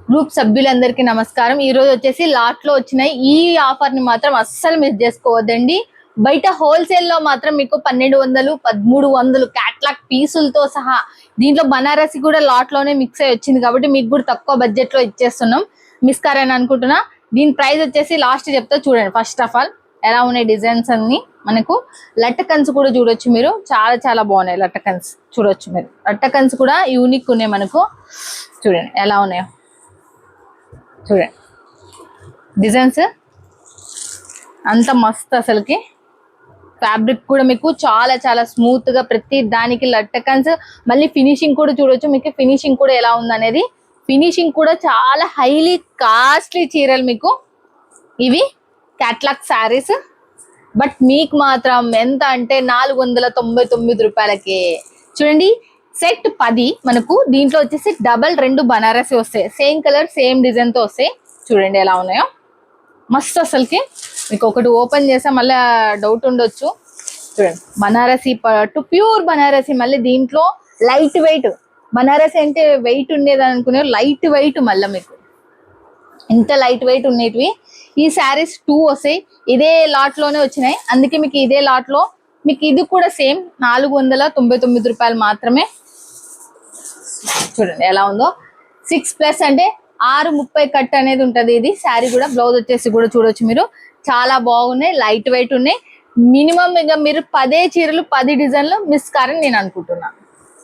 Group సభ్యులందరికీ నమస్కారం. ఈ రోజు వచ్చేసి లాట్ లో వచ్చినాయి. ఈ ఆఫర్ ని మాత్రం అస్సలు మిస్ చేసుకోవద్దండి. బయట హోల్సేల్ లో మాత్రం మీకు 1200 1300 క్యాట్లాగ్ పీసులతో సహా, దీంట్లో బనారసి కూడా లాట్ లోనే మిక్స్ అయ్యి వచ్చింది కాబట్టి మీకు కూడా తక్కువ బడ్జెట్ లో ఇచ్చేస్తున్నాం. మిస్ కారని అనుకుంటున్నా. దీని ప్రైస్ వచ్చేసి లాస్ట్ చెప్తా చూడండి. ఫస్ట్ ఆఫ్ ఆల్ ఎలా ఉన్నాయి డిజైన్స్ అన్ని, మనకు లట్టకన్స్ కూడా చూడొచ్చు మీరు, చాలా చాలా బాగున్నాయి. లట్టకన్స్ చూడొచ్చు మీరు, లట్టకన్స్ కూడా యూనిక్ ఉన్నాయి మనకు. చూడండి ఎలా ఉన్నాయో, చూడండి డిజైన్స్ అంత మస్త్. అసలుకి ఫ్యాబ్రిక్ కూడా మీకు చాలా చాలా స్మూత్ గా, ప్రతి దానికి లట్టకన్స్. మళ్ళీ ఫినిషింగ్ కూడా చూడొచ్చు మీకు, ఫినిషింగ్ కూడా ఎలా ఉందనేది. ఫినిషింగ్ కూడా చాలా హైలీ కాస్ట్లీ చీరలు మీకు ఇవి, క్యాట్లాగ్ శారీస్. బట్ మీకు మాత్రం ఎంత అంటే 499 రూపాయలకే. చూడండి సెట్ 10 మనకు. దీంట్లో వచ్చేసి డబల్ 2 బనారసి వస్తాయి, సేమ్ కలర్ సేమ్ డిజైన్ తో వస్తాయి. చూడండి ఎలా ఉన్నాయో, మస్తు. అసలుకి మీకు ఒకటి ఓపెన్ చేసా మళ్ళీ డౌట్ ఉండొచ్చు. చూడండి బనారసి పట్టు, ప్యూర్ బనారసి. మళ్ళీ దీంట్లో లైట్ వెయిట్ బనారసి అంటే వెయిట్ ఉండేది అనుకునే, లైట్ వెయిట్. మళ్ళీ మీకు ఇంత లైట్ వెయిట్ ఉండేటివి. ఈ శారీస్ 2 వస్తాయి, ఇదే లాట్ లోనే వచ్చినాయి, అందుకే మీకు ఇదే లాట్ లో మీకు ఇది కూడా సేమ్ 499 రూపాయలు మాత్రమే. చూడండి ఎలా ఉందో. 6+ అంటే 630 కట్ అనేది ఉంటది. ఇది శారీ కూడా, బ్లౌజ్ వచ్చేసి కూడా చూడొచ్చు మీరు. చాలా బాగున్నాయి, లైట్ వెయిట్ ఉన్నాయి. మినిమం ఇక మీరు 10 చీరలు 10 డిజైన్లు మిస్ కారని నేను అనుకుంటున్నా.